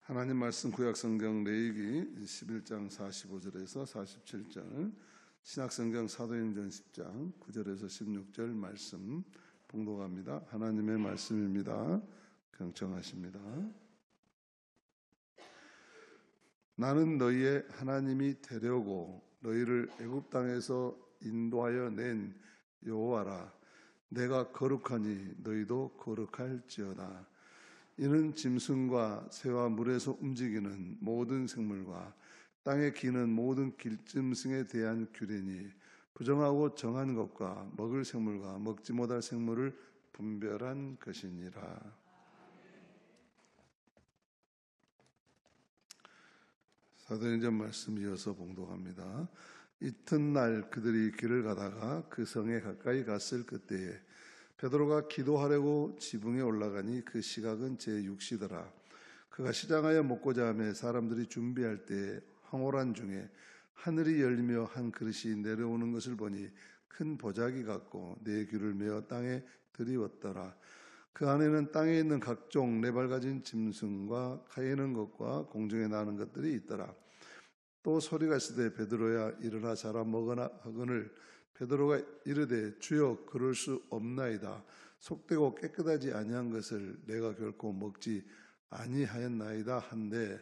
하나님 말씀 구약성경 레위기 11장 45절에서 47절, 신약성경 사도행전 10장 9절에서 16절 말씀 봉독합니다. 하나님의 말씀입니다. 경청하십니다. 나는 너희의 하나님이 되려고 너희를 애굽 땅에서 인도하여 낸 여호와라. 내가 거룩하니 너희도 거룩할지어다. 이는 짐승과 새와 물에서 움직이는 모든 생물과 땅에 기는 모든 길짐승에 대한 규례니 부정하고 정한 것과 먹을 생물과 먹지 못할 생물을 분별한 것이니라. 사도행전 말씀 이어서 봉독합니다. 이튿날 그들이 길을 가다가 그 성에 가까이 갔을 그때에 베드로가 기도하려고 지붕에 올라가니 그 시각은 제6시더라. 그가 시장하여 먹고자 하며 사람들이 준비할 때에 황홀한 중에 하늘이 열리며 한 그릇이 내려오는 것을 보니 큰 보자기 같고 네 귀를 메어 땅에 들이웠더라. 그 안에는 땅에 있는 각종 네 발 가진 짐승과 가에는 것과 공중에 나는 것들이 있더라. 또 소리가 있으되 베드로야 일어나 자라 먹으나 하거늘 베드로가 이르되 주여 그럴 수 없나이다. 속되고 깨끗하지 아니한 것을 내가 결코 먹지 아니하였나이다 한데,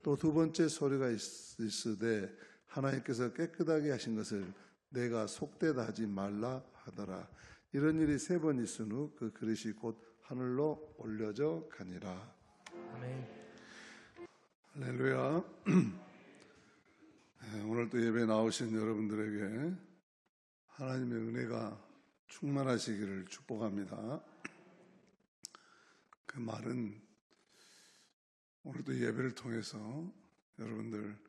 또 두 번째 소리가 있으되 하나님께서 깨끗하게 하신 것을 내가 속되다 하지 말라 하더라. 이런 일이 세 번 있은 후 그 그릇이 곧 하늘로 올려져 가니라. 아멘. 할렐루야. 오늘 또 예배 나오신 여러분들에게 하나님의 은혜가 충만하시기를 축복합니다. 그 말은 오늘도 예배를 통해서 여러분들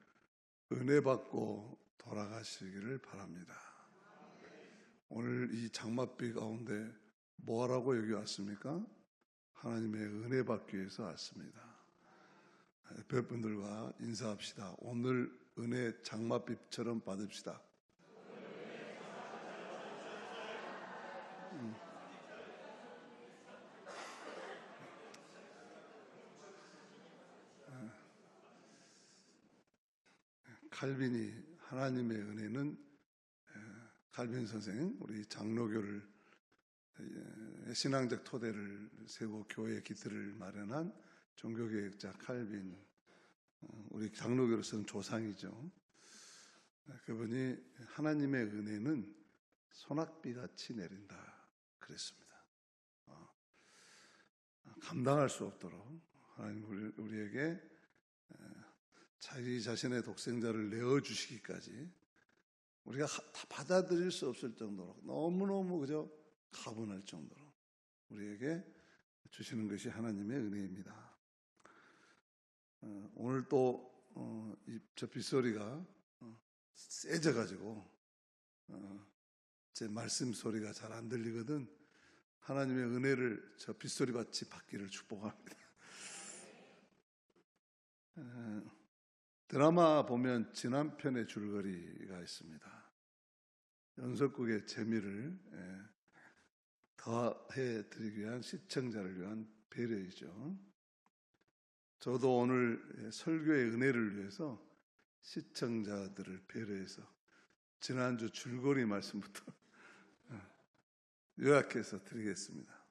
은혜 받고 돌아가시기를 바랍니다. 오늘 이 장맛비 가운데 뭐하라고 여기 왔습니까? 하나님의 은혜 받기 위해서 왔습니다. 옆에 분들과 인사합시다. 오늘 은혜 장맛비처럼 받읍시다. 칼빈이 하나님의 은혜는, 칼빈 선생, 우리 장로교를 신앙적 토대를 세우고 교회의 기틀을 마련한 종교개혁자 칼빈, 우리 장로교로서는 조상이죠. 그분이 하나님의 은혜는 소낙비같이 내린다 그랬습니다. 감당할 수 없도록 하나님 우리에게 자기 자신의 독생자를 내어주시기까지 우리가 다 받아들일 수 없을 정도로 너무너무 그저 가분할 정도로 우리에게 주시는 것이 하나님의 은혜입니다. 오늘 또 저 빗소리가 세져가지고 제 말씀 소리가 잘 안 들리거든. 하나님의 은혜를 저 빗소리 같이 받기를 축복합니다. 드라마 보면 지난 편의 줄거리가 있습니다. 연속극의 재미를 더해드리기 위한 시청자를 위한 배려이죠. 저도 오늘 설교의 은혜를 위해서 시청자들을 배려해서 지난주 줄거리 말씀부터 요약해서 드리겠습니다.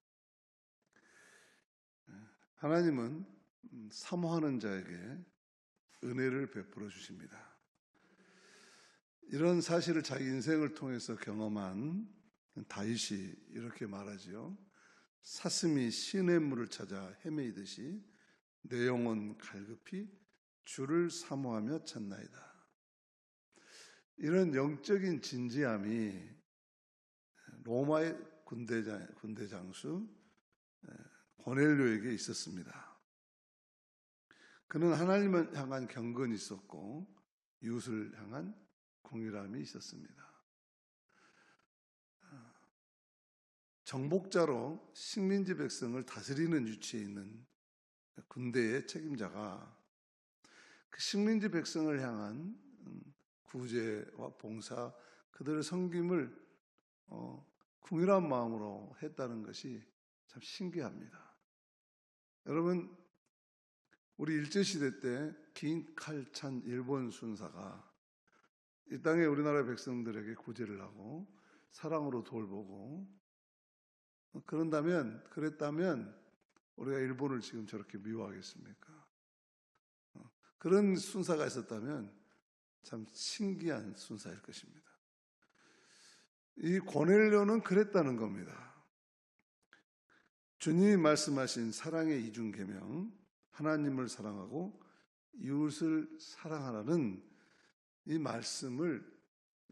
하나님은 사모하는 자에게 은혜를 베풀어 주십니다. 이런 사실을 자기 인생을 통해서 경험한 다윗이 이렇게 말하지요. 사슴이 시냇물을 찾아 헤매이듯이 내 영혼 갈급히 주를 사모하며 찾나이다. 이런 영적인 진지함이 로마의 군대 장수 고넬료에게 있었습니다. 그는 하나님을 향한 경건이 있었고 이웃을 향한 공의함이 있었습니다. 정복자로 식민지 백성을 다스리는 위치에 있는 군대의 책임자가 그 식민지 백성을 향한 구제와 봉사, 그들의 섬김을 궁일한 마음으로 했다는 것이 참 신기합니다. 여러분, 우리 일제시대 때 긴칼찬 일본 순사가 이 땅에 우리나라 백성들에게 구제를 하고 사랑으로 돌보고 그랬다면 우리가 일본을 지금 저렇게 미워하겠습니까? 그런 순사가 있었다면 참 신기한 순사일 것입니다. 이 고넬료는 그랬다는 겁니다. 주님이 말씀하신 사랑의 이중계명, 하나님을 사랑하고 이웃을 사랑하라는 이 말씀을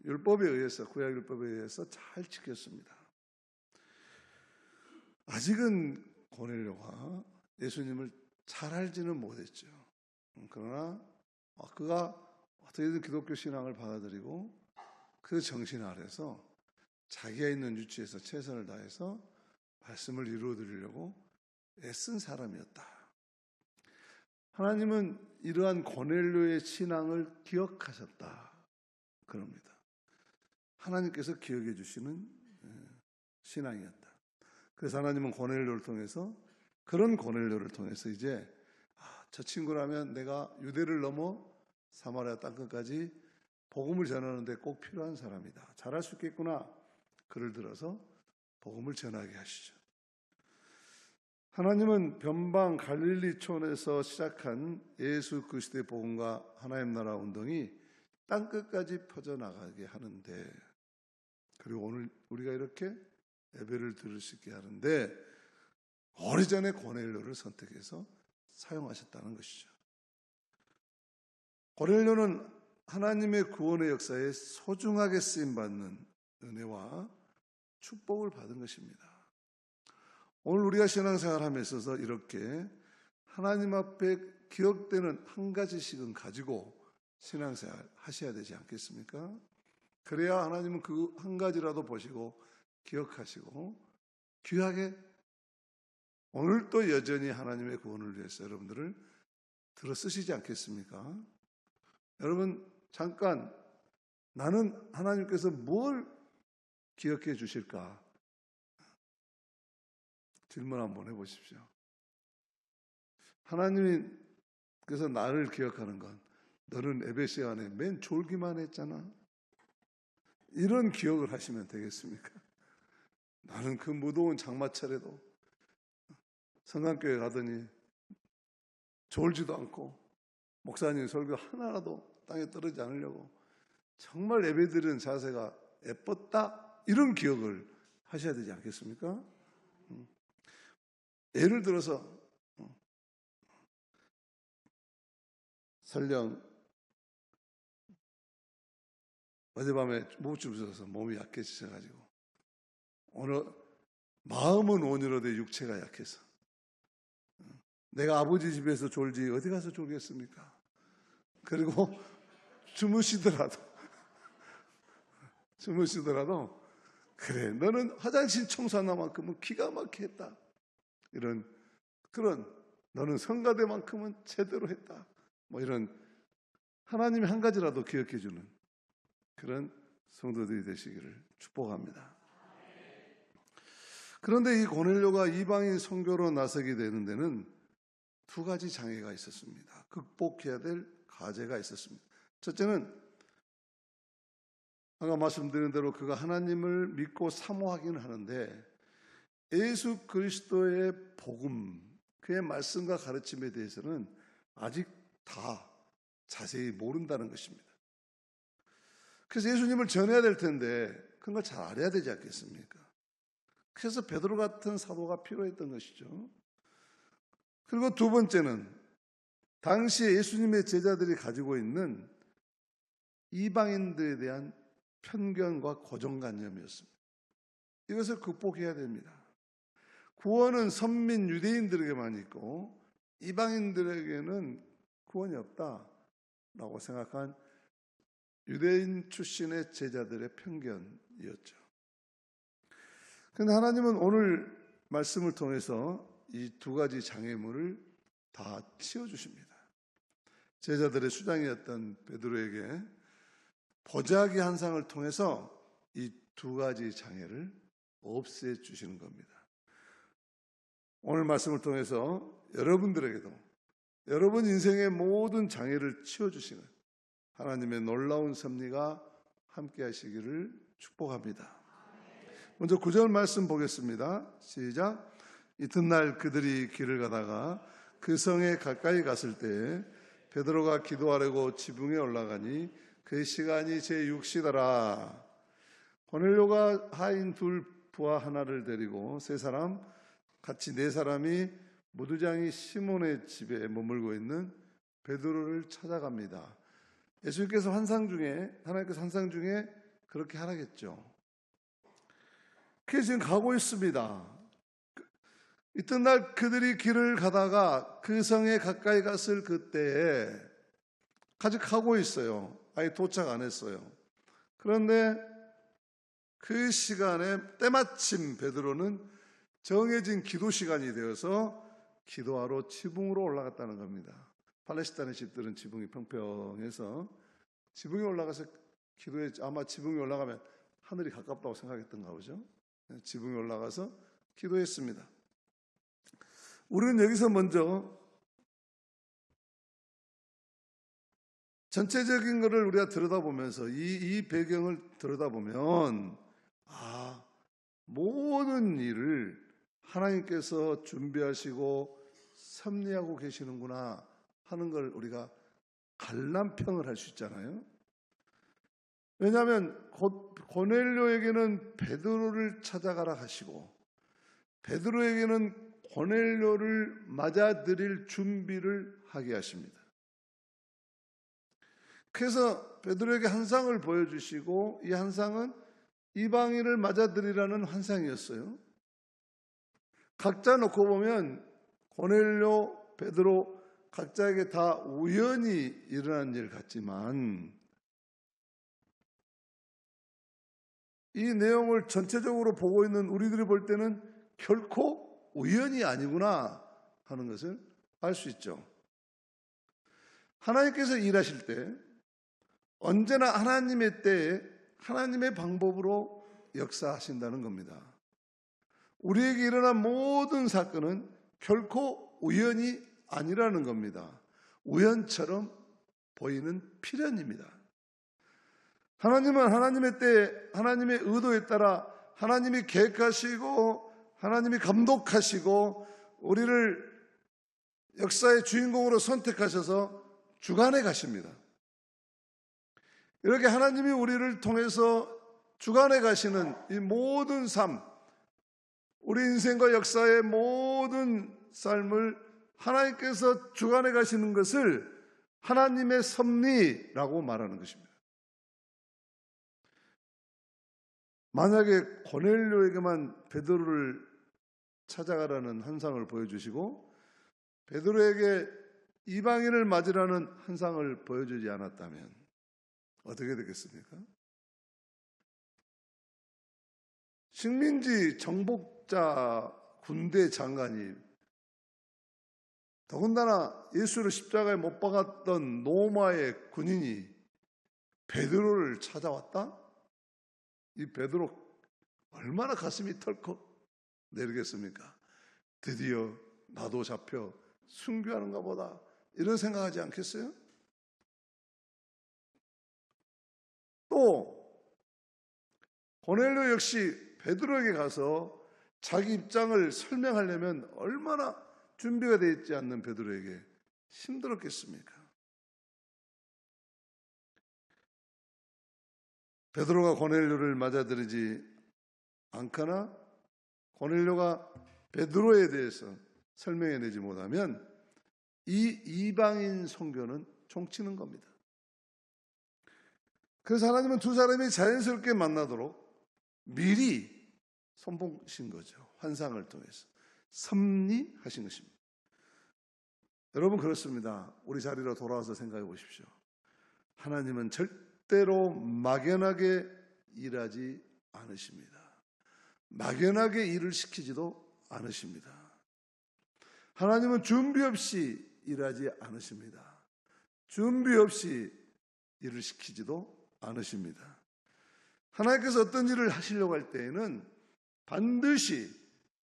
율법에 의해서, 구약율법에 의해서 잘 지켰습니다. 아직은 고넬료가 예수님을 잘 알지는 못했죠. 그러나 그가 어떻게든 기독교 신앙을 받아들이고 그 정신 아래서 자기가 있는 위치에서 최선을 다해서 말씀을 이루어드리려고 애쓴 사람이었다. 하나님은 이러한 고넬료의 신앙을 기억하셨다. 그럽니다. 하나님께서 기억해 주시는 신앙이었다. 그래서 하나님은 고넬료를 통해서, 그런 고넬료를 통해서 이제 저 친구라면 내가 유대를 넘어 사마리아 땅끝까지 복음을 전하는데 꼭 필요한 사람이다. 잘할 수 있겠구나. 그를 들어서 복음을 전하게 하시죠. 하나님은 변방 갈릴리촌에서 시작한 예수 그리스도의 복음과 하나님 나라 운동이 땅끝까지 퍼져나가게 하는데, 그리고 오늘 우리가 이렇게 예배를 드릴 수 있게 하는데 오래전에 고넬료를 선택해서 사용하셨다는 것이죠. 고넬료는 하나님의 구원의 역사에 소중하게 쓰임받는 은혜와 축복을 받은 것입니다. 오늘 우리가 신앙생활함에 있어서 이렇게 하나님 앞에 기억되는 한 가지씩은 가지고 신앙생활 하셔야 되지 않겠습니까? 그래야 하나님은 그 한 가지라도 보시고 기억하시고 귀하게 오늘도 여전히 하나님의 구원을 위해서 여러분들을 들어 쓰시지 않겠습니까? 여러분 잠깐, 나는 하나님께서 뭘 기억해 주실까? 질문 한번 해보십시오. 하나님께서 나를 기억하는 건, 너는 예배 시간에 맨 졸기만 했잖아. 이런 기억을 하시면 되겠습니까? 나는 그 무더운 장마철에도 성강교회 가더니 졸지도 않고 목사님 설교 하나라도 땅에 떨어지지 않으려고 정말 예배드리는 자세가 예뻤다, 이런 기억을 하셔야 되지 않겠습니까? 예를 들어서 설령 어젯밤에 무릎 꿇어서 몸이 약해지셔가지고 오늘 마음은 온유로되 육체가 약해서 내가 아버지 집에서 졸지 어디 가서 졸겠습니까? 그리고 주무시더라도 그래, 너는 화장실 청소하나만큼은 기가 막히게 했다, 그런 너는 성가대만큼은 제대로 했다, 이런 하나님이 한 가지라도 기억해 주는 그런 성도들이 되시기를 축복합니다. 그런데 이 고넬료가 이방인 선교로 나서게 되는 데는 두 가지 장애가 있었습니다. 극복해야 될 과제가 있었습니다. 첫째는 아까 말씀드린 대로 그가 하나님을 믿고 사모하기는 하는데 예수 그리스도의 복음, 그의 말씀과 가르침에 대해서는 아직 다 자세히 모른다는 것입니다. 그래서 예수님을 전해야 될 텐데 그런 걸 잘 알아야 되지 않겠습니까? 그래서 베드로 같은 사도가 필요했던 것이죠. 그리고 두 번째는 당시에 예수님의 제자들이 가지고 있는 이방인들에 대한 편견과 고정관념이었습니다. 이것을 극복해야 됩니다. 구원은 선민 유대인들에게만 있고 이방인들에게는 구원이 없다라고 생각한 유대인 출신의 제자들의 편견이었죠. 그런데 하나님은 오늘 말씀을 통해서 이 두 가지 장애물을 다 치워주십니다. 제자들의 수장이었던 베드로에게 보자기 한 상을 통해서 이 두 가지 장애를 없애주시는 겁니다. 오늘 말씀을 통해서 여러분들에게도 여러분 인생의 모든 장애를 치워주시는 하나님의 놀라운 섭리가 함께 하시기를 축복합니다. 먼저 9절 말씀 보겠습니다. 시작. 이튿날 그들이 길을 가다가 그 성에 가까이 갔을 때 베드로가 기도하려고 지붕에 올라가니 그 시간이 제6시더라. 고넬료가 하인 둘 부하 하나를 데리고 세 사람, 같이 네 사람이 무두장이 시몬의 집에 머물고 있는 베드로를 찾아갑니다. 예수님께서 하나님께서 환상 중에 그렇게 하라겠죠. 그래서 지금 가고 있습니다. 이튿날 그들이 길을 가다가 그 성에 가까이 갔을 그때에 아직 가고 있어요. 아직 도착 안 했어요. 그런데 그 시간에 때마침 베드로는 정해진 기도 시간이 되어서 기도하러 지붕으로 올라갔다는 겁니다. 팔레스타인의 집들은 지붕이 평평해서 지붕에 올라가서 기도해. 아마 지붕에 올라가면 하늘이 가깝다고 생각했던가 보죠. 지붕에 올라가서 기도했습니다. 우리는 여기서 먼저 전체적인 것을 우리가 들여다보면서 이 배경을 들여다보면 모든 일을 하나님께서 준비하시고 섭리하고 계시는구나 하는 걸 우리가 관람평을 할 수 있잖아요. 왜냐하면 고넬료에게는 베드로를 찾아가라 하시고 베드로에게는 고넬료를 맞아들일 준비를 하게 하십니다. 그래서 베드로에게 환상을 보여주시고 이 환상은 이방인을 맞아들이라는 환상이었어요. 각자 놓고 보면 고넬료, 베드로 각자에게 다 우연히 일어난 일 같지만 이 내용을 전체적으로 보고 있는 우리들이 볼 때는 결코 우연이 아니구나 하는 것을 알 수 있죠. 하나님께서 일하실 때 언제나 하나님의 때에 하나님의 방법으로 역사하신다는 겁니다. 우리에게 일어난 모든 사건은 결코 우연이 아니라는 겁니다. 우연처럼 보이는 필연입니다. 하나님은 하나님의 때에 하나님의 의도에 따라 하나님이 계획하시고 하나님이 감독하시고 우리를 역사의 주인공으로 선택하셔서 주관해 가십니다. 이렇게 하나님이 우리를 통해서 주관해 가시는 이 모든 삶, 우리 인생과 역사의 모든 삶을 하나님께서 주관해 가시는 것을 하나님의 섭리라고 말하는 것입니다. 만약에 고넬료에게만 베드로를 찾아가라는 환상을 보여주시고 베드로에게 이방인을 맞으라는 환상을 보여주지 않았다면 어떻게 되겠습니까? 식민지 정복자 군대 장관이 더군다나 예수를 십자가에 못 박았던 로마의 군인이 베드로를 찾아왔다? 이 베드로 얼마나 가슴이 털컥 내리겠습니까? 드디어 나도 잡혀 순교하는가 보다 이런 생각하지 않겠어요? 또 고넬료 역시 베드로에게 가서 자기 입장을 설명하려면 얼마나 준비가 되어 있지 않는 베드로에게 힘들었겠습니까? 베드로가 고넬료를 맞아들이지 않거나 고넬료가 베드로에 대해서 설명해내지 못하면 이 이방인 선교는 종치는 겁니다. 그래서 하나님은 두 사람이 자연스럽게 만나도록 미리 선보신 거죠. 환상을 통해서 섭리하신 것입니다. 여러분 그렇습니다. 우리 자리로 돌아와서 생각해 보십시오. 하나님은 절대로 막연하게 일하지 않으십니다. 막연하게 일을 시키지도 않으십니다. 하나님은 준비 없이 일하지 않으십니다. 준비 없이 일을 시키지도 않으십니다. 하나님께서 어떤 일을 하시려고 할 때에는 반드시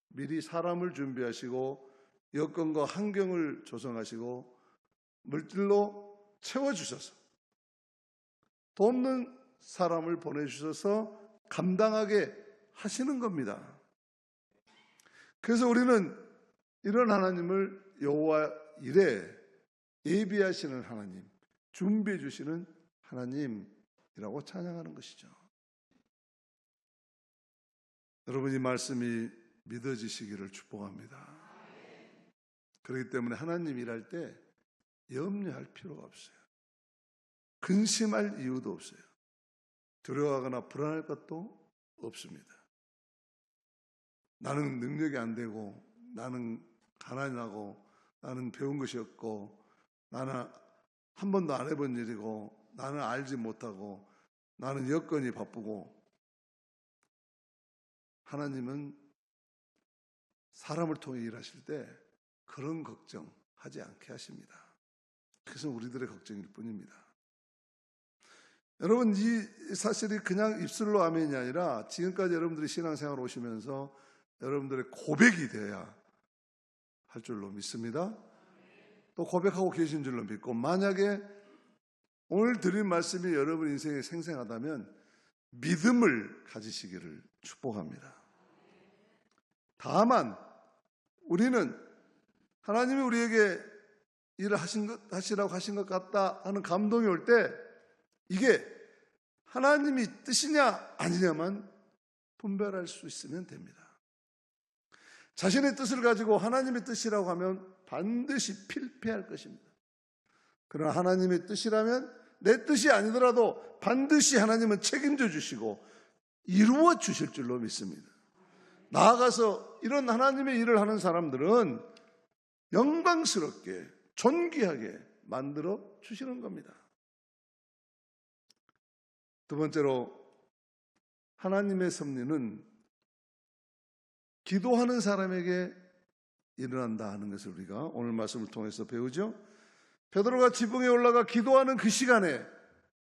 미리 사람을 준비하시고 여건과 환경을 조성하시고 물질로 채워주셔서 돕는 사람을 보내주셔서 감당하게 하시는 겁니다. 그래서 우리는 이런 하나님을 여호와 일에 예비하시는 하나님, 준비해 주시는 하나님이라고 찬양하는 것이죠. 여러분, 이 말씀이 믿어지시기를 축복합니다. 그렇기 때문에 하나님 일할 때 염려할 필요가 없어요. 근심할 이유도 없어요. 두려워하거나 불안할 것도 없습니다. 나는 능력이 안 되고, 나는 가난하고, 나는 배운 것이 없고, 나는 한 번도 안 해본 일이고, 나는 알지 못하고, 나는 여건이 바쁘고. 하나님은 사람을 통해 일하실 때 그런 걱정하지 않게 하십니다. 그것은 우리들의 걱정일 뿐입니다. 여러분, 이 사실이 그냥 입술로 아멘이 아니라 지금까지 여러분들이 신앙생활 오시면서 여러분들의 고백이 되어야 할 줄로 믿습니다. 또 고백하고 계신 줄로 믿고, 만약에 오늘 드린 말씀이 여러분 인생에 생생하다면 믿음을 가지시기를 축복합니다. 다만 우리는 하나님이 우리에게 일을 하시라고 하신 것 같다 하는 감동이 올 때 이게 하나님이 뜻이냐 아니냐만 분별할 수 있으면 됩니다. 자신의 뜻을 가지고 하나님의 뜻이라고 하면 반드시 필패할 것입니다. 그러나 하나님의 뜻이라면 내 뜻이 아니더라도 반드시 하나님은 책임져 주시고 이루어 주실 줄로 믿습니다. 나아가서 이런 하나님의 일을 하는 사람들은 영광스럽게 존귀하게 만들어 주시는 겁니다. 두 번째로, 하나님의 섭리는 기도하는 사람에게 일어난다 하는 것을 우리가 오늘 말씀을 통해서 배우죠. 베드로가 지붕에 올라가 기도하는 그 시간에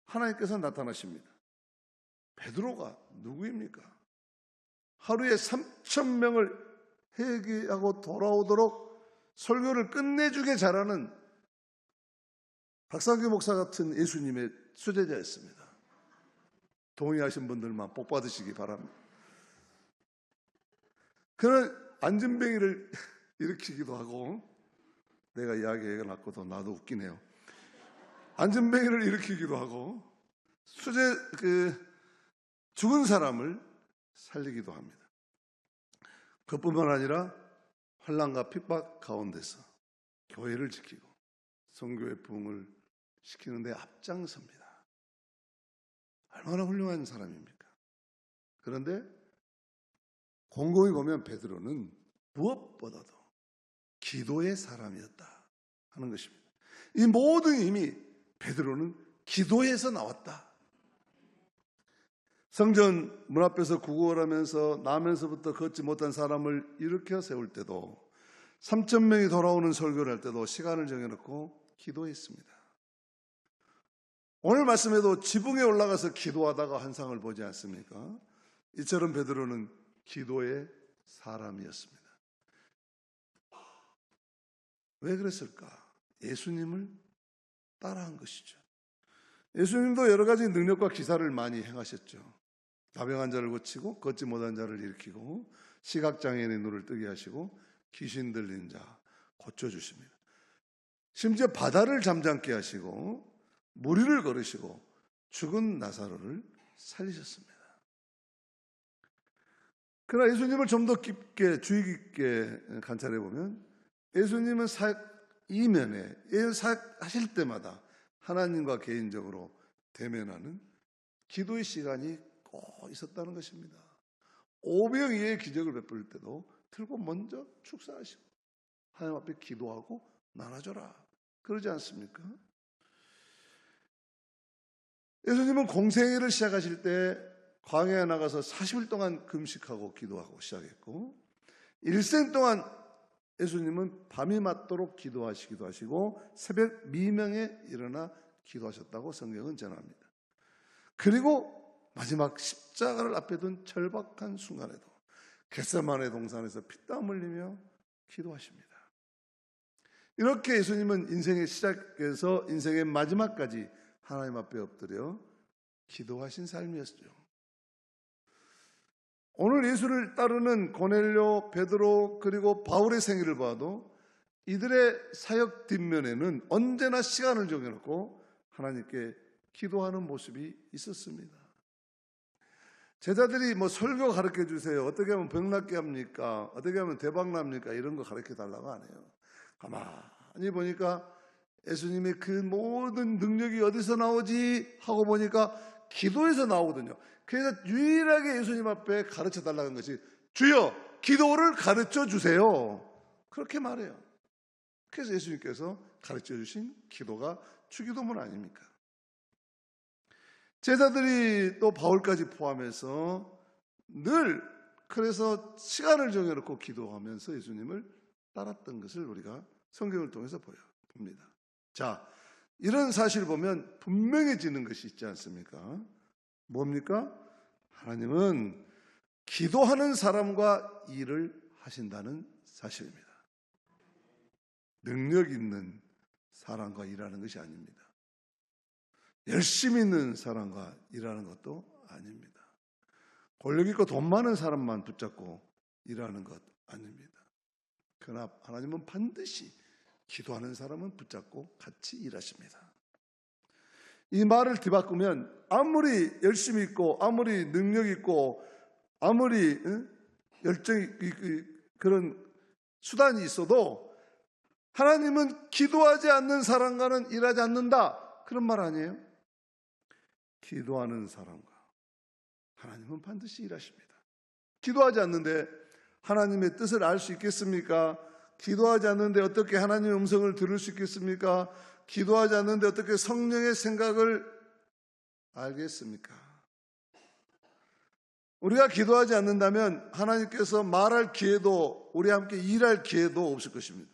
하나님께서 나타나십니다. 베드로가 누구입니까? 하루에 3,000명을 회개하고 돌아오도록 설교를 끝내주게 잘하는 박상규 목사 같은 예수님의 수제자였습니다. 동의하신 분들만 복 받으시기 바랍니다. 그는 안전뱅이를 일으키기도 하고, 내가 이야기가 났고도 나도 웃기네요. 안전뱅이를 일으키기도 하고, 죽은 사람을 살리기도 합니다. 그뿐만 아니라 환난과 핍박 가운데서 교회를 지키고 선교의 부흥을 시키는 데 앞장섭니다. 얼마나 훌륭한 사람입니까? 그런데 곰곰이 보면 베드로는 무엇보다도 기도의 사람이었다 하는 것입니다. 이 모든 힘이 베드로는 기도에서 나왔다. 성전 문 앞에서 구걸하면서 나면서부터 걷지 못한 사람을 일으켜 세울 때도, 3,000명이 돌아오는 설교를 할 때도 시간을 정해놓고 기도했습니다. 오늘 말씀에도 지붕에 올라가서 기도하다가 환상을 보지 않습니까? 이처럼 베드로는 기도의 사람이었습니다. 왜 그랬을까? 예수님을 따라한 것이죠. 예수님도 여러 가지 능력과 기사를 많이 행하셨죠. 가병한 자를 고치고 걷지 못한 자를 일으키고 시각장애인의 눈을 뜨게 하시고 귀신 들린 자 고쳐주십니다. 심지어 바다를 잠잠케 하시고 물 위를 걸으시고 죽은 나사로를 살리셨습니다. 그러나 예수님을 좀 더 깊게 주의 깊게 관찰해 보면 예수님은 이면에 사역하실 때마다 하나님과 개인적으로 대면하는 기도의 시간이 꼭 있었다는 것입니다. 오병이어의 기적을 베풀 때도 들고 먼저 축사하시고 하나님 앞에 기도하고 나눠줘라 그러지 않습니까? 예수님은 공생애를 시작하실 때 광야에 나가서 40일 동안 금식하고 기도하고 시작했고, 일생 동안 예수님은 밤이 맞도록 기도하시기도 하시고 새벽 미명에 일어나 기도하셨다고 성경은 전합니다. 그리고 마지막 십자가를 앞에 둔 절박한 순간에도 겟세마네 동산에서 피땀 흘리며 기도하십니다. 이렇게 예수님은 인생의 시작에서 인생의 마지막까지 하나님 앞에 엎드려 기도하신 삶이었죠. 오늘 예수를 따르는 고넬료, 베드로 그리고 바울의 생애를 봐도 이들의 사역 뒷면에는 언제나 시간을 정해놓고 하나님께 기도하는 모습이 있었습니다. 제자들이 설교 가르쳐 주세요, 어떻게 하면 병 낫게 합니까, 어떻게 하면 대박 납니까, 이런 거 가르쳐 달라고 안 해요. 가만히 보니까 예수님의 그 모든 능력이 어디서 나오지 하고 보니까 기도에서 나오거든요. 그래서 유일하게 예수님 앞에 가르쳐 달라는 것이 주여 기도를 가르쳐 주세요, 그렇게 말해요. 그래서 예수님께서 가르쳐 주신 기도가 주기도문 아닙니까? 제자들이 또 바울까지 포함해서 늘 그래서 시간을 정해놓고 기도하면서 예수님을 따랐던 것을 우리가 성경을 통해서 봅니다. 자, 이런 사실을 보면 분명해지는 것이 있지 않습니까? 뭡니까? 하나님은 기도하는 사람과 일을 하신다는 사실입니다. 능력 있는 사람과 일하는 것이 아닙니다. 열심히 있는 사람과 일하는 것도 아닙니다. 권력 있고 돈 많은 사람만 붙잡고 일하는 것 아닙니다. 그러나 하나님은 반드시 기도하는 사람은 붙잡고 같이 일하십니다. 이 말을 뒤바꾸면 아무리 열심히 있고 아무리 능력 있고 아무리 열정이 그런 수단이 있어도 하나님은 기도하지 않는 사람과는 일하지 않는다, 그런 말 아니에요? 기도하는 사람과 하나님은 반드시 일하십니다. 기도하지 않는데 하나님의 뜻을 알 수 있겠습니까? 기도하지 않는데 어떻게 하나님의 음성을 들을 수 있겠습니까? 기도하지 않는데 어떻게 성령의 생각을 알겠습니까? 우리가 기도하지 않는다면 하나님께서 말할 기회도, 우리 함께 일할 기회도 없을 것입니다.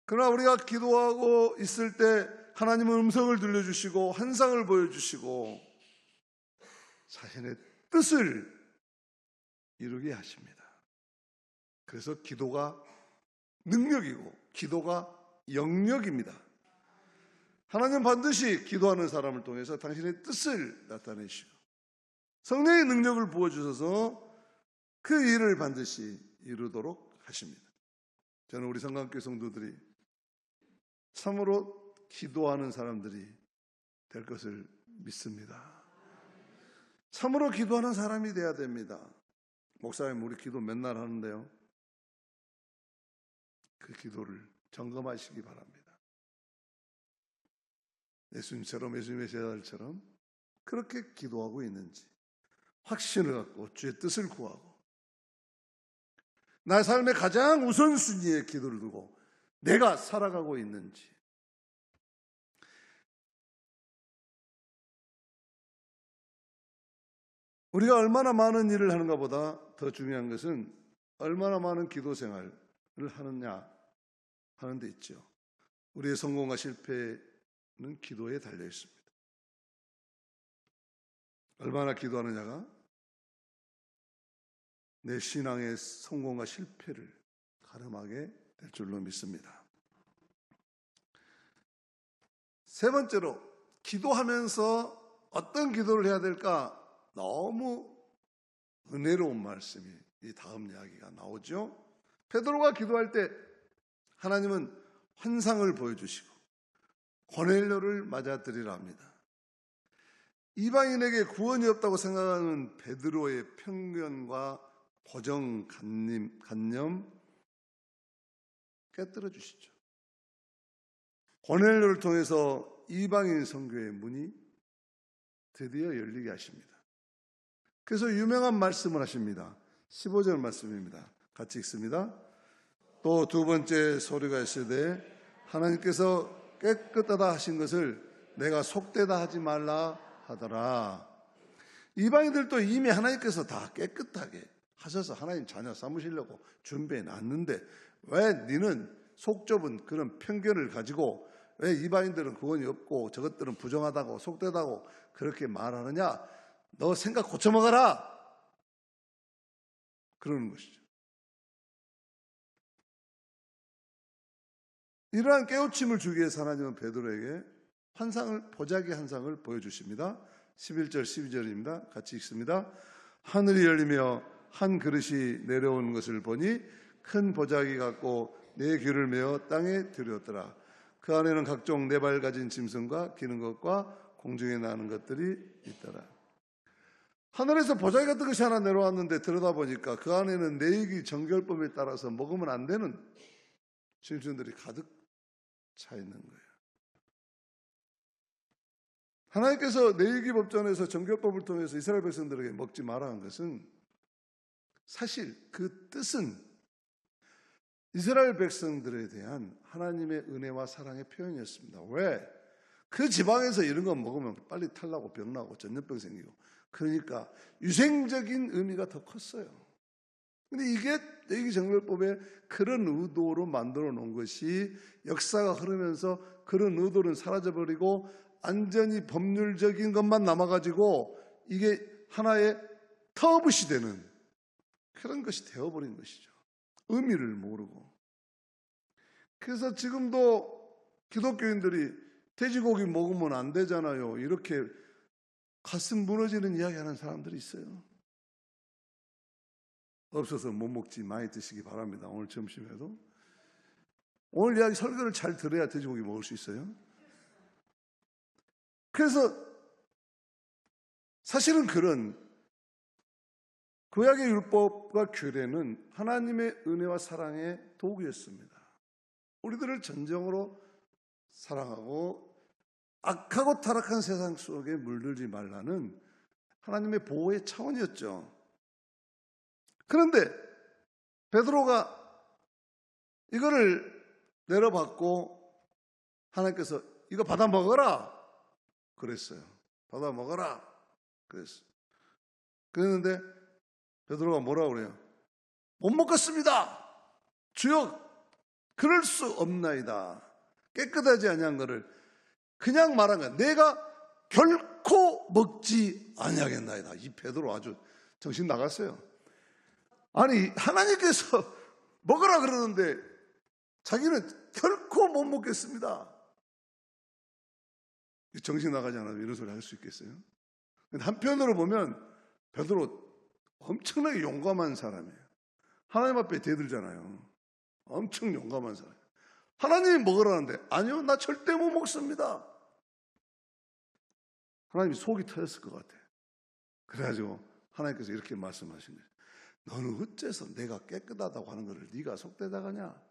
그러나 우리가 기도하고 있을 때 하나님은 음성을 들려주시고 환상을 보여주시고 자신의 뜻을 이루게 하십니다. 그래서 기도가 능력이고 기도가 영역입니다. 하나님은 반드시 기도하는 사람을 통해서 당신의 뜻을 나타내시고 성령의 능력을 부어주셔서 그 일을 반드시 이루도록 하십니다. 저는 우리 성강교회 성도들이 참으로 기도하는 사람들이 될 것을 믿습니다. 참으로 기도하는 사람이 돼야 됩니다. 목사님, 우리 기도 맨날 하는데요, 그 기도를 점검하시기 바랍니다. 예수님처럼, 예수님의 제자들처럼 그렇게 기도하고 있는지 확신을 갖고 주의 뜻을 구하고 나의 삶의 가장 우선순위에 기도를 두고 내가 살아가고 있는지, 우리가 얼마나 많은 일을 하는가 보다 더 중요한 것은 얼마나 많은 기도 생활을 하느냐 하는 데 있죠. 우리의 성공과 실패는 기도에 달려 있습니다. 얼마나 기도하느냐가 내 신앙의 성공과 실패를 가름하게 될 줄로 믿습니다. 세 번째로, 기도하면서 어떤 기도를 해야 될까? 너무 은혜로운 말씀이 이 다음 이야기가 나오죠. 베드로가 기도할 때 하나님은 환상을 보여주시고 고넬료를 맞아들이라 합니다. 이방인에게 구원이 없다고 생각하는 베드로의 편견과 고정관념 깨뜨려 주시죠. 고넬료를 통해서 이방인 선교의 문이 드디어 열리게 하십니다. 그래서 유명한 말씀을 하십니다. 15절 말씀입니다. 같이 읽습니다. 또 두 번째 소리가 있으되 하나님께서 깨끗하다 하신 것을 내가 속되다 하지 말라 하더라. 이방인들도 이미 하나님께서 다 깨끗하게 하셔서 하나님 자녀 삼으시려고 준비해 놨는데 왜 너는 속 좁은 그런 편견을 가지고 왜 이방인들은 구원이 없고 저것들은 부정하다고 속되다고 그렇게 말하느냐? 너 생각 고쳐먹어라! 그러는 것이죠. 이러한 깨우침을 주기 위해서 하나님은 베드로에게 보자기 한 상을 보여주십니다. 11절 12절입니다. 같이 읽습니다. 하늘이 열리며 한 그릇이 내려오는 것을 보니 큰 보자기 같고 네 귀를 메어 땅에 들였더라. 그 안에는 각종 네 발 가진 짐승과 기는 것과 공중에 나는 것들이 있더라. 하늘에서 보자기 같은 것이 하나 내려왔는데 들여다보니까 그 안에는 내익이 정결법에 따라서 먹으면 안 되는 짐승들이 가득 차 있는 거예요. 하나님께서 내위기 법전에서 정결법을 통해서 이스라엘 백성들에게 먹지 마라 한 것은 사실 그 뜻은 이스라엘 백성들에 대한 하나님의 은혜와 사랑의 표현이었습니다. 왜? 그 지방에서 이런 거 먹으면 빨리 탈나고 병나고 전염병 생기고 그러니까 유생적인 의미가 더 컸어요. 근데 이게 내위기 정결법에 그런 의도로 만들어 놓은 것이 역사가 흐르면서 그런 의도는 사라져버리고 완전히 법률적인 것만 남아가지고 이게 하나의 터붓이 되는 그런 것이 되어버린 것이죠. 의미를 모르고. 그래서 지금도 기독교인들이 돼지고기 먹으면 안 되잖아요. 이렇게 가슴 무너지는 이야기하는 사람들이 있어요. 없어서 못 먹지 많이 드시기 바랍니다. 오늘 점심에도. 오늘 이야기 설교를 잘 들어야 돼지고기 먹을 수 있어요. 그래서 사실은 그런 구약의 율법과 규례는 하나님의 은혜와 사랑의 도구였습니다. 우리들을 전적으로 사랑하고 악하고 타락한 세상 속에 물들지 말라는 하나님의 보호의 차원이었죠. 그런데 베드로가 이거를 내려받고 하나님께서 이거 받아 먹어라 그랬어요. 받아 먹어라 그랬어요. 그랬는데 베드로가 뭐라고 그래요? 못 먹겠습니다. 주여 그럴 수 없나이다. 깨끗하지 아니한 것을 그냥 말한 거야. 내가 결코 먹지 아니하겠나이다. 이 베드로 아주 정신 나갔어요. 아니 하나님께서 먹으라 그러는데 자기는 결코 못 먹겠습니다. 정신 나가지 않아도 이런 소리 할 수 있겠어요? 근데 한편으로 보면 베드로 엄청나게 용감한 사람이에요. 하나님 앞에 대들잖아요. 엄청 용감한 사람. 하나님이 먹으라는데 아니요 나 절대 못 먹습니다. 하나님이 속이 터졌을 것 같아. 그래가지고 하나님께서 이렇게 말씀하신 거예요. 너는 어째서 내가 깨끗하다고 하는 것을 네가 속되다가냐?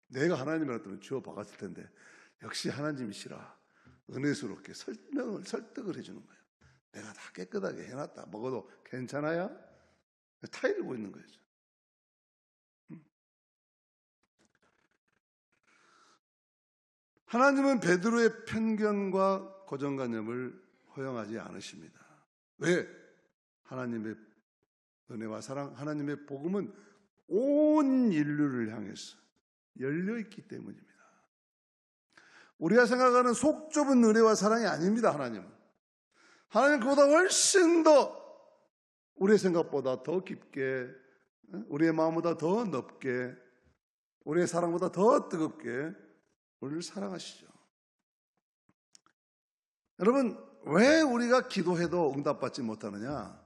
내가 하나님이라면 주워 박았을 텐데 역시 하나님이시라 은혜스럽게 설득을 해주는 거예요. 내가 다 깨끗하게 해놨다. 먹어도 괜찮아요? 타이르고 있는 거죠. 하나님은 베드로의 편견과 고정관념을 허용하지 않으십니다. 왜? 하나님의 은혜와 사랑, 하나님의 복음은 온 인류를 향해서 열려있기 때문입니다. 우리가 생각하는 속 좁은 은혜와 사랑이 아닙니다. 하나님은 그보다 훨씬 더 우리의 생각보다 더 깊게, 우리의 마음보다 더 넓게, 우리의 사랑보다 더 뜨겁게 우리를 사랑하시죠. 여러분, 왜 우리가 기도해도 응답받지 못하느냐?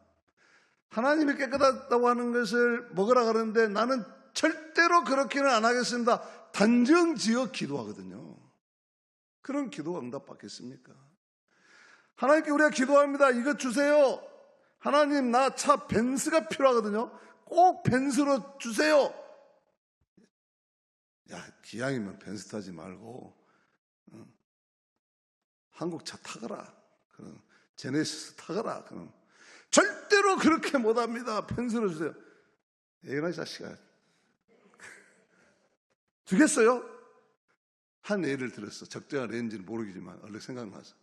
하나님이 깨끗하다고 하는 것을 먹으라 그러는데 나는 절대로 그렇게는 안 하겠습니다. 단정지어 기도하거든요. 그런 기도가 응답받겠습니까? 하나님께 우리가 기도합니다. 이거 주세요. 하나님 나 차 벤츠가 필요하거든요. 꼭 벤츠로 주세요. 야 기왕이면 벤츠 타지 말고 한국 차 타거라. 그럼 제네시스 타거라. 그럼 절대로 그렇게 못합니다. 벤츠로 주세요. 예나 자식아. 주겠어요? 한 예를 들었어. 적절한 렌즈는 모르겠지만 얼른 생각나서.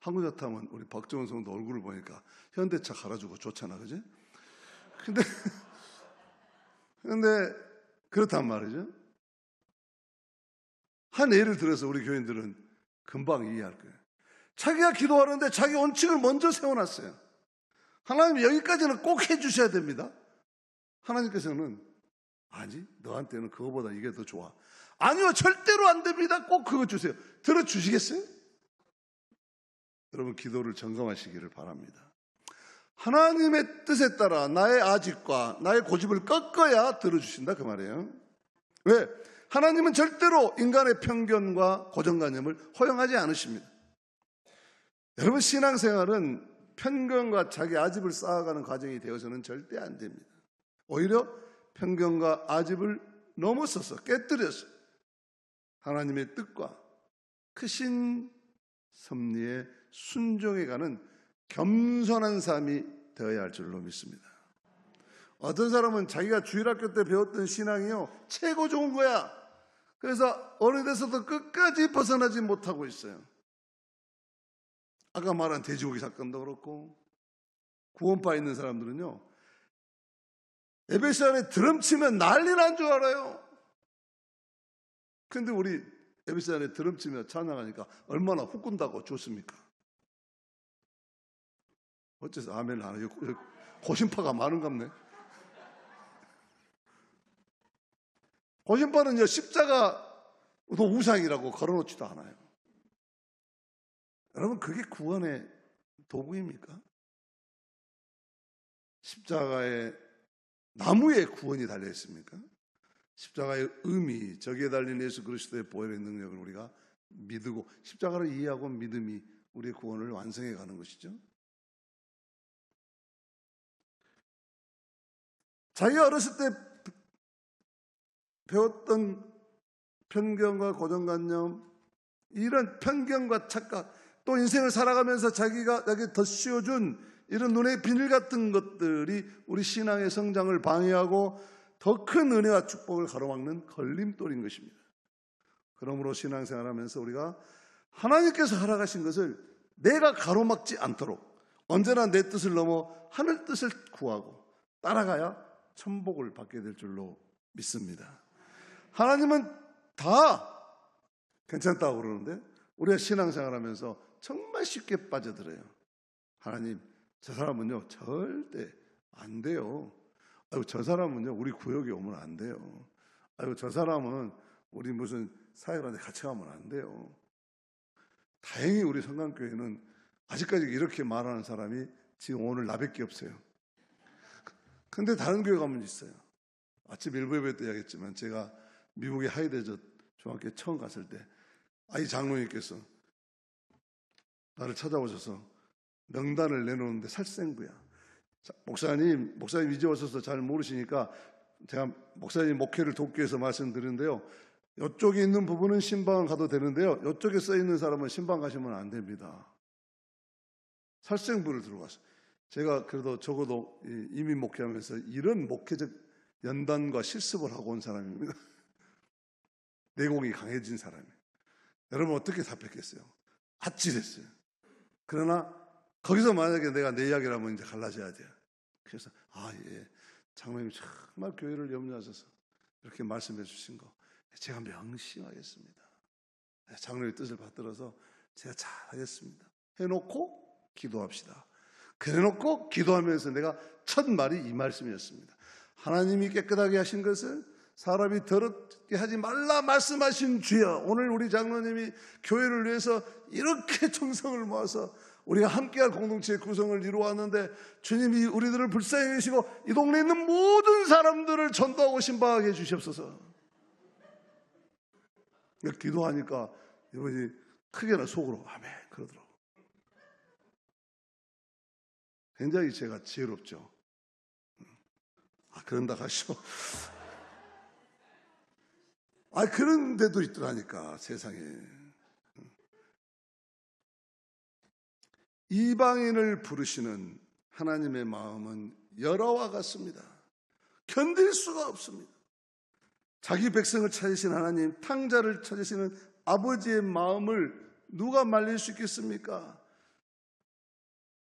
한국차 타면 우리 박정원 성도 얼굴을 보니까 현대차 갈아주고 좋잖아, 그지? 근데 그렇단 말이죠. 한 예를 들어서 우리 교인들은 금방 이해할 거예요. 자기가 기도하는데 자기 원칙을 먼저 세워놨어요. 하나님 여기까지는 꼭 해주셔야 됩니다. 하나님께서는 아니, 너한테는 그거보다 이게 더 좋아. 아니요, 절대로 안 됩니다. 꼭 그거 주세요. 들어주시겠어요? 여러분, 기도를 점검하시기를 바랍니다. 하나님의 뜻에 따라 나의 아집과 나의 고집을 꺾어야 들어주신다 그 말이에요. 왜? 하나님은 절대로 인간의 편견과 고정관념을 허용하지 않으십니다. 여러분, 신앙생활은 편견과 자기 아집을 쌓아가는 과정이 되어서는 절대 안 됩니다. 오히려 편견과 아집을 넘어서서 깨뜨려서 하나님의 뜻과 크신 섭리에 순종해가는 겸손한 삶이 되어야 할 줄로 믿습니다. 어떤 사람은 자기가 주일학교 때 배웠던 신앙이요, 최고 좋은 거야. 그래서 어느 데서도 끝까지 벗어나지 못하고 있어요. 아까 말한 돼지고기 사건도 그렇고, 구원파 있는 사람들은요, 에베소 안에 드럼 치면 난리 난 줄 알아요. 근데 우리 에베소 안에 드럼 치며 찬양하니까 얼마나 후끈다고 좋습니까? 어째서 아멘을 안 하죠? 고심파가 많은갑네. 고심파는요, 십자가도 우상이라고 걸어놓지도 않아요. 여러분, 그게 구원의 도구입니까? 십자가에 나무에 구원이 달려 있습니까? 십자가의 의미, 저기에 달린 예수 그리스도의 보혈의 능력을 우리가 믿고 십자가를 이해하고 믿음이 우리의 구원을 완성해 가는 것이죠. 자기가 어렸을 때 배웠던 편견과 고정관념, 이런 편견과 착각, 또 인생을 살아가면서 자기가 더 씌워준 이런 눈의 비늘 같은 것들이 우리 신앙의 성장을 방해하고 더 큰 은혜와 축복을 가로막는 걸림돌인 것입니다. 그러므로 신앙생활하면서 우리가 하나님께서 허락하신 것을 내가 가로막지 않도록 언제나 내 뜻을 넘어 하늘 뜻을 구하고 따라가야 천복을 받게 될 줄로 믿습니다. 하나님은 다 괜찮다고 그러는데 우리가 신앙생활하면서 정말 쉽게 빠져들어요. 하나님, 저 사람은요 절대 안 돼요. 아이고, 저 사람은요 우리 구역에 오면 안 돼요. 아이고, 저 사람은 우리 무슨 사회관에 같이 가면 안 돼요. 다행히 우리 성강교회는 아직까지 이렇게 말하는 사람이 지금 오늘 나밖에 없어요. 근데 다른 교회 가면 있어요. 아침 일부 예배 때 이야기했지만 제가 미국의 하이데저 중학교에 처음 갔을 때 아이 장로님께서 나를 찾아오셔서 명단을 내놓는데 살생부야. 목사님 이제 오셔서 잘 모르시니까 제가 목사님 목회를 돕기 위해서 말씀드리는데요. 이쪽에 있는 부분은 신방 가도 되는데요. 이쪽에 써 있는 사람은 신방 가시면 안 됩니다. 살생부를 들고 왔어요. 제가 그래도 적어도 이민 목회하면서 이런 목회적 연단과 실습을 하고 온 사람입니다. 내공이 강해진 사람이에요. 여러분 어떻게 답했겠어요? 아찔했어요. 그러나 거기서 만약에 내가 내 이야기를 하면 이제 갈라져야 돼요. 그래서 예, 장로님이 정말 교회를 염려하셔서 이렇게 말씀해 주신 거 제가 명심하겠습니다. 장로의 뜻을 받들어서 제가 잘하겠습니다. 해놓고 기도합시다. 그래놓고 기도하면서 내가 첫 말이 이 말씀이었습니다. 하나님이 깨끗하게 하신 것을 사람이 더럽게 하지 말라 말씀하신 주여, 오늘 우리 장로님이 교회를 위해서 이렇게 정성을 모아서 우리가 함께할 공동체의 구성을 이루어왔는데 주님이 우리들을 불쌍히 여기시고 이 동네에 있는 모든 사람들을 전도하고 신방하게 해주시옵소서. 기도하니까 이분이 크게나 속으로 아멘 그러더라고요. 굉장히 제가 지혜롭죠. 그런다 하시오. 그런 데도 있더라니까 세상에. 이방인을 부르시는 하나님의 마음은 열화와 같습니다. 견딜 수가 없습니다. 자기 백성을 찾으신 하나님, 탕자를 찾으시는 아버지의 마음을 누가 말릴 수 있겠습니까?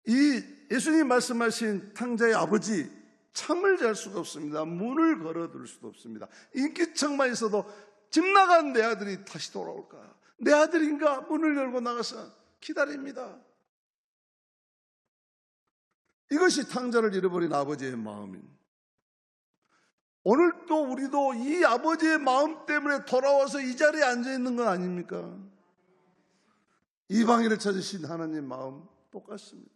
이 예수님 말씀하신 탕자의 아버지, 잠을 잘 수가 없습니다. 문을 걸어둘 수도 없습니다. 인기척만 있어도 집 나간 내 아들이 다시 돌아올까? 내 아들인가? 문을 열고 나가서 기다립니다. 이것이 탕자를 잃어버린 아버지의 마음입니다. 오늘 또 우리도 이 아버지의 마음 때문에 돌아와서 이 자리에 앉아 있는 건 아닙니까? 이방인을 찾으신 하나님 마음 똑같습니다.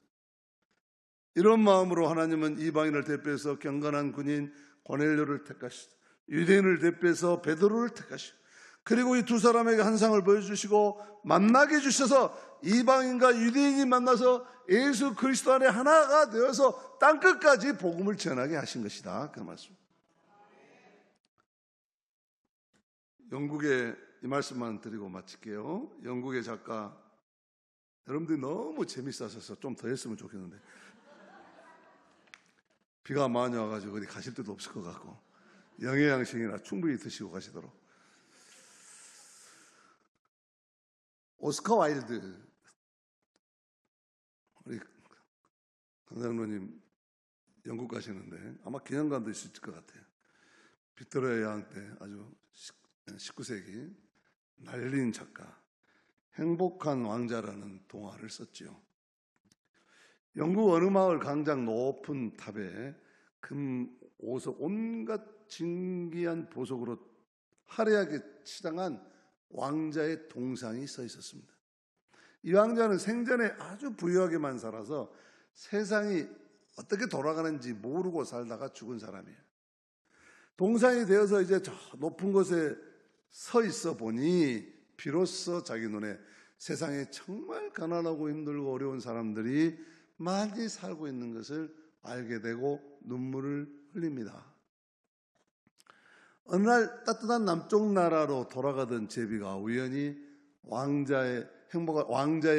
이런 마음으로 하나님은 이방인을 대표해서 경건한 군인 고넬료를 택하시고 유대인을 대표해서 베드로를 택하시고 그리고 이 두 사람에게 한 상을 보여주시고 만나게 해주셔서 이방인과 유대인이 만나서 예수 그리스도 안에 하나가 되어서 땅끝까지 복음을 전하게 하신 것이다. 그 말씀. 영국의 이 말씀만 드리고 마칠게요. 영국의 작가, 여러분들이 너무 재밌어서 좀 더 했으면 좋겠는데 비가 많이 와가지고 어디 가실 데도 없을 것 같고 영양식이나 충분히 드시고 가시도록. 오스카 와일드, 우리 강장로님 영국 가시는데 아마 기념관도 있을 것 같아요. 빅토리아 여왕 때 아주 19세기 날린 작가 행복한 왕자라는 동화를 썼지요. 영국 어느 마을 광장 높은 탑에 금, 오석, 온갖 진귀한 보석으로 화려하게 치장한 왕자의 동상이 서 있었습니다. 이 왕자는 생전에 아주 부유하게만 살아서 세상이 어떻게 돌아가는지 모르고 살다가 죽은 사람이에요. 동상이 되어서 이제 저 높은 곳에 서 있어 보니 비로소 자기 눈에 세상에 정말 가난하고 힘들고 어려운 사람들이 많이 살고 있는 것을 알게 되고 눈물을 흘립니다. 어느 날 따뜻한 남쪽 나라로 돌아가던 제비가 우연히 왕자의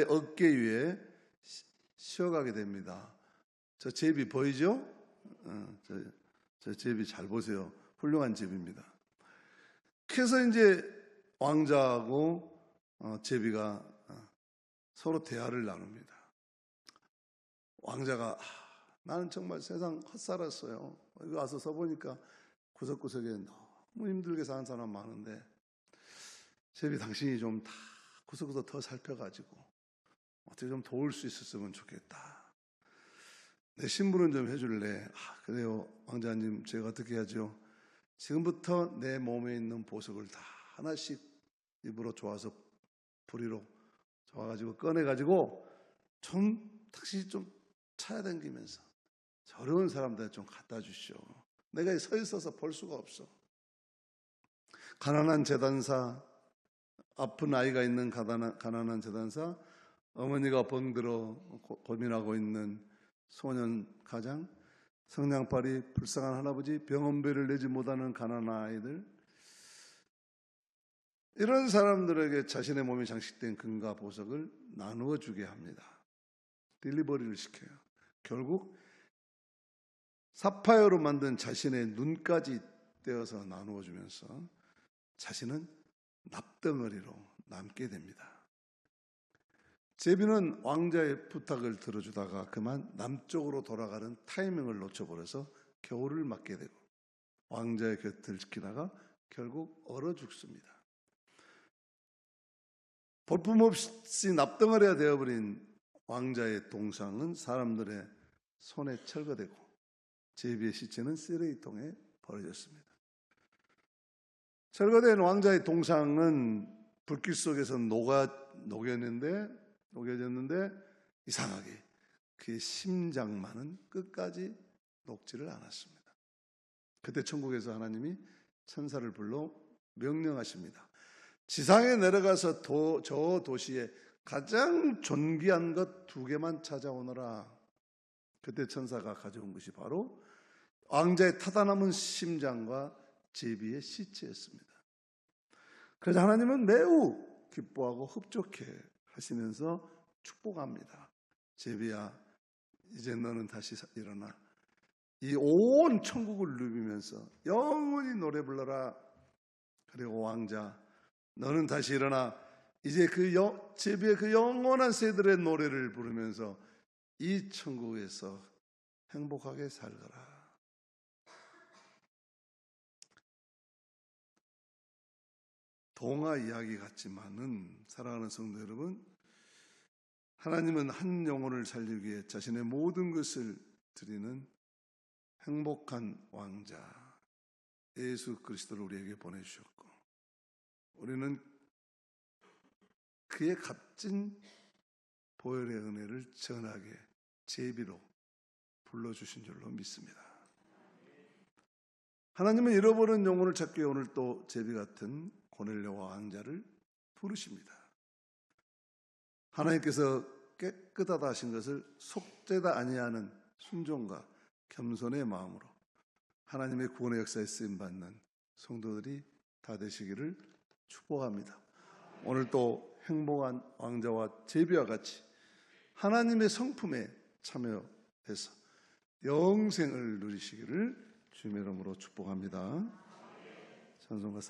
어깨 위에 쉬어가게 됩니다. 저 제비 보이죠? 저 제비 잘 보세요. 훌륭한 제비입니다. 그래서 이제 왕자하고 제비가 서로 대화를 나눕니다. 왕자가 나는 정말 세상 헛살았어요. 여기 와서 서보니까 구석구석에 너무 힘들게 사는 사람 많은데 제비 당신이 좀 다 구석구석 더 살펴가지고 어떻게 좀 도울 수 있었으면 좋겠다. 내 심부름 좀 해줄래? 그래요 왕자님, 제가 어떻게 하죠? 지금부터 내 몸에 있는 보석을 다 하나씩 입으로 조아서 부리로 조아가지고 꺼내가지고 좀 다시 좀 차야당기면서 어려운 사람들 좀 갖다 주시오. 내가 서 있어서 볼 수가 없어. 가난한 재단사, 아픈 아이가 있는 가난한 재단사, 어머니가 병들어 고민하고 있는 소년 가장, 성냥팔이 불쌍한 할아버지, 병원비를 내지 못하는 가난한 아이들, 이런 사람들에게 자신의 몸에 장식된 금과 보석을 나누어 주게 합니다. 딜리버리를 시켜요. 결국 사파이어로 만든 자신의 눈까지 떼어서 나누어 주면서 자신은 납덩어리로 남게 됩니다. 제비는 왕자의 부탁을 들어주다가 그만 남쪽으로 돌아가는 타이밍을 놓쳐버려서 겨울을 맞게 되고 왕자의 곁을 지키다가 결국 얼어 죽습니다. 볼품없이 납덩어리가 되어버린 왕자의 동상은 사람들의 손에 철거되고 제비의 시체는 쓰레기통에 버려졌습니다. 철거된 왕자의 동상은 불길 속에서 녹여졌는데 이상하게 그의 심장만은 끝까지 녹지를 않았습니다. 그때 천국에서 하나님이 천사를 불러 명령하십니다. 지상에 내려가서 저 도시에 가장 존귀한 것 2개만 찾아오너라. 그때 천사가 가져온 것이 바로 왕자의 타다 남은 심장과 제비의 시체였습니다. 그래서 하나님은 매우 기뻐하고 흡족해 하시면서 축복합니다. 제비야, 이제 너는 다시 일어나 이 온 천국을 누비면서 영원히 노래 불러라. 그리고 왕자, 너는 다시 일어나 이제 제비의 그 영원한 새들의 노래를 부르면서 이 천국에서 행복하게 살거라. 동화 이야기 같지만은 사랑하는 성도 여러분, 하나님은 한 영혼을 살리기 위해 자신의 모든 것을 드리는 행복한 왕자, 예수 그리스도를 우리에게 보내주셨고 우리는 그의 값진 보혈의 은혜를 전하게 제비로 불러주신 줄로 믿습니다. 하나님은 잃어버린 영혼을 찾기 위해 오늘 또 제비 같은 고넬료와 왕자를 부르십니다. 하나님께서 깨끗하다 하신 것을 속죄다 아니하는 순종과 겸손의 마음으로 하나님의 구원의 역사에 쓰임받는 성도들이 다 되시기를 축복합니다. 오늘 또 행복한 왕자와 제비와 같이 하나님의 성품에 참여해서 영생을 누리시기를 주님의 이름으로 축복합니다. 찬송가